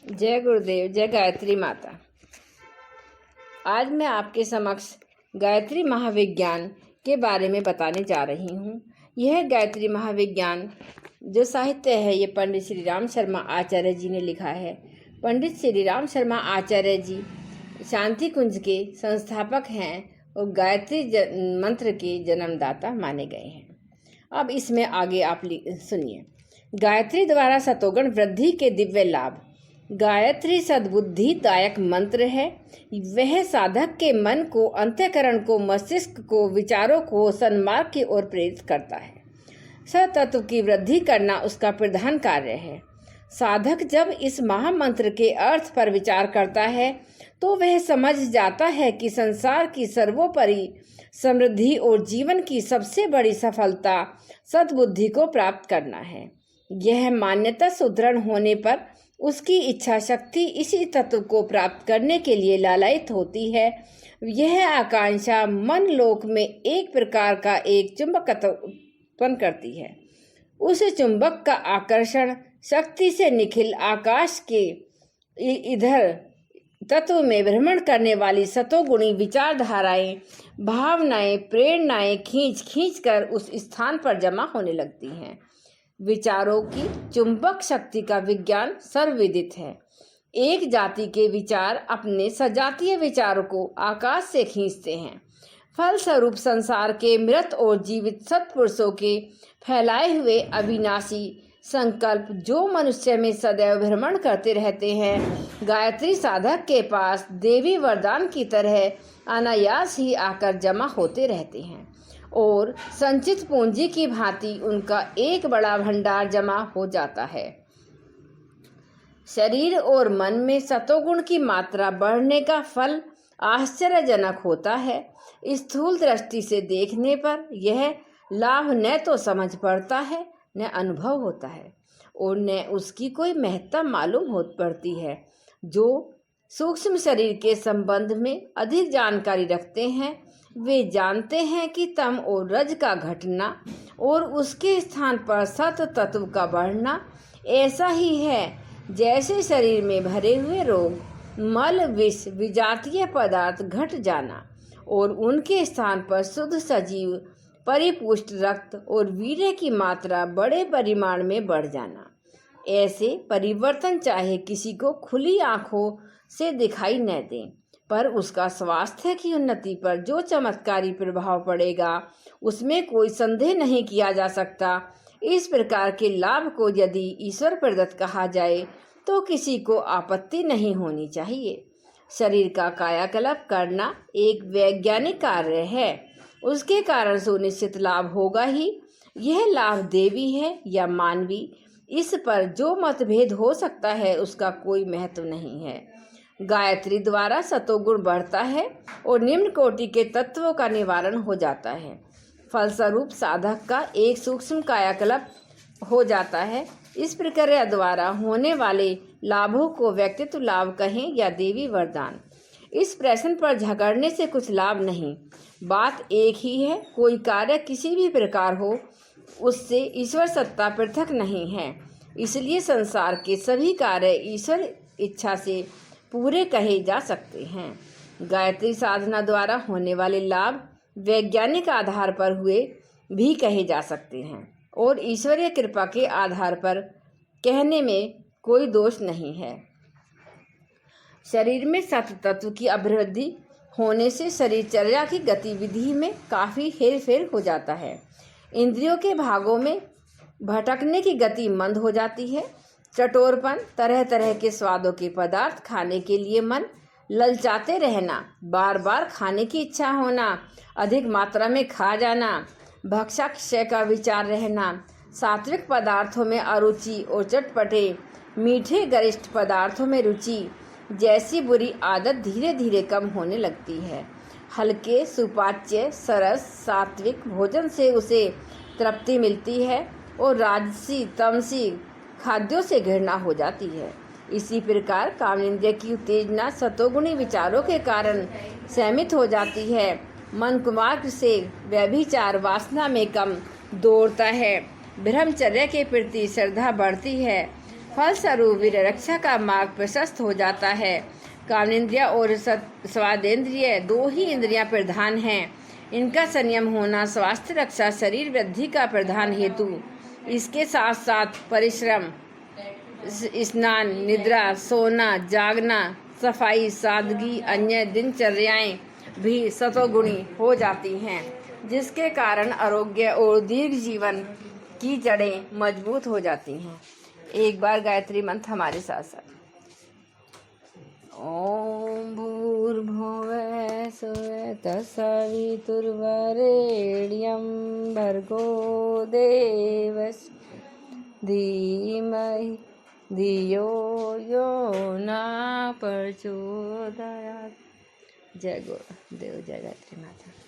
जय गुरुदेव, जय गायत्री माता। आज मैं आपके समक्ष गायत्री महाविज्ञान के बारे में बताने जा रही हूँ। यह गायत्री महाविज्ञान जो साहित्य है, ये पंडित श्री राम शर्मा आचार्य जी ने लिखा है। पंडित श्री राम शर्मा आचार्य जी शांति कुंज के संस्थापक हैं और गायत्री मंत्र के जन्मदाता माने गए हैं। अब इसमें आगे आप सुनिए। गायत्री द्वारा सतोगुण वृद्धि के दिव्य लाभ। गायत्री सद्बुद्धि दायक मंत्र है। वह साधक के मन को, अंतःकरण को, मस्तिष्क को, विचारों को सन्मार्ग की ओर प्रेरित करता है। सतत्व की वृद्धि करना उसका प्रधान कार्य है। साधक जब इस महामंत्र के अर्थ पर विचार करता है तो वह समझ जाता है कि संसार की सर्वोपरि समृद्धि और जीवन की सबसे बड़ी सफलता सद्बुद्धि को प्राप्त करना है। यह मान्यता सुदृढ़ होने पर उसकी इच्छा शक्ति इसी तत्व को प्राप्त करने के लिए लालायित होती है। यह आकांक्षा मन लोक में एक प्रकार का एक चुंबकत्व उत्पन्न करती है। उस चुंबक का आकर्षण शक्ति से निखिल आकाश के इधर तत्व में भ्रमण करने वाली सतोगुणी विचारधाराएं, भावनाएं, प्रेरणाएं खींच कर उस स्थान पर जमा होने लगती हैं। विचारों की चुंबक शक्ति का विज्ञान सर्वविदित है। एक जाति के विचार अपने सजातीय विचारों को आकाश से खींचते हैं। फलस्वरूप संसार के मृत और जीवित सत्पुरुषों के फैलाए हुए अविनाशी संकल्प जो मनुष्य में सदैव भ्रमण करते रहते हैं, गायत्री साधक के पास देवी वरदान की तरह अनायास ही आकर जमा होते रहते हैं और संचित पूंजी की भांति उनका एक बड़ा भंडार जमा हो जाता है। शरीर और मन में सतोगुण की मात्रा बढ़ने का फल आश्चर्यजनक होता है। स्थूल दृष्टि से देखने पर यह लाभ न तो समझ पड़ता है, न अनुभव होता है और न उसकी कोई महत्ता मालूम हो पड़ती है। जो सूक्ष्म शरीर के संबंध में अधिक जानकारी रखते हैं वे जानते हैं कि तम और रज का घटना और उसके स्थान पर सत तत्व का बढ़ना ऐसा ही है जैसे शरीर में भरे हुए रोग, मल, विष, विजातीय पदार्थ घट जाना और उनके स्थान पर शुद्ध सजीव परिपुष्ट रक्त और वीर्य की मात्रा बड़े परिमाण में बढ़ जाना। ऐसे परिवर्तन चाहे किसी को खुली आंखों से दिखाई न दें, पर उसका स्वास्थ्य की उन्नति पर जो चमत्कारी प्रभाव पड़ेगा उसमें कोई संदेह नहीं किया जा सकता। इस प्रकार के लाभ को यदि ईश्वर प्रदत्त कहा जाए तो किसी को आपत्ति नहीं होनी चाहिए। शरीर का कायाकल्प करना एक वैज्ञानिक कार्य है, उसके कारण सुनिश्चित लाभ होगा ही। यह लाभ देवी है या मानवी, इस पर जो मतभेद हो सकता है उसका कोई महत्व नहीं है। गायत्री द्वारा सतोगुण बढ़ता है और निम्न कोटि के तत्वों का निवारण हो जाता है। फलस्वरूप साधक का एक सूक्ष्म कायाकल्प हो जाता है। इस प्रक्रिया द्वारा होने वाले लाभों को व्यक्तित्व लाभ कहें या देवी वरदान, इस प्रश्न पर झगड़ने से कुछ लाभ नहीं। बात एक ही है, कोई कार्य किसी भी प्रकार हो उससे ईश्वर सत्ता पृथक नहीं है। इसलिए संसार के सभी कार्य ईश्वर इच्छा से पूरे कहे जा सकते हैं। गायत्री साधना द्वारा होने वाले लाभ वैज्ञानिक आधार पर हुए भी कहे जा सकते हैं और ईश्वरीय कृपा के आधार पर कहने में कोई दोष नहीं है। शरीर में सत तत्व की अभिवृद्धि होने से शरीरचर्या की गतिविधि में काफ़ी हेरफेर हो जाता है। इंद्रियों के भागों में भटकने की गति मंद हो जाती है। चटोरपन, तरह तरह के स्वादों के पदार्थ खाने के लिए मन ललचाते रहना, बार बार खाने की इच्छा होना, अधिक मात्रा में खा जाना, भक्षाक्षय का विचार रहना, सात्विक पदार्थों में अरुचि और चटपटे मीठे गरिष्ठ पदार्थों में रुचि जैसी बुरी आदत धीरे धीरे कम होने लगती है। हल्के सुपाच्य सरस सात्विक भोजन से उसे तृप्ति मिलती है और राजसी तमसी खाद्यों से घृणा हो जाती है। इसी प्रकार कामेंद्रिय की उत्तेजना सतोगुणी विचारों के कारण सहमित हो जाती है। मन कुमार्ग से व्यभिचार वासना में कम दौड़ता है। ब्रह्मचर्य के प्रति श्रद्धा बढ़ती है। फलस्वरूप वीर्य रक्षा का मार्ग प्रशस्त हो जाता है। कामनेन्द्रिय और स्वादेंद्रिय दो ही इंद्रियां प्रधान हैं। इनका संयम होना स्वास्थ्य रक्षा, शरीर वृद्धि का प्रधान हेतु। इसके साथ साथ परिश्रम, स्नान, निद्रा, सोना, जागना, सफाई, सादगी, अन्य दिनचर्याएं भी सतोगुणी हो जाती हैं, जिसके कारण आरोग्य और दीर्घ जीवन की जड़ें मजबूत हो जाती हैं। एक बार गायत्री मंत्र हमारे साथ साथ। ओम भूर्भुवः स्वः तत्सवितुर्वरेण्यं भर्गो देवस्य धीमहि धियो यो न प्रचोदयात्। जय गुरुदेव, जय गायत्री माता।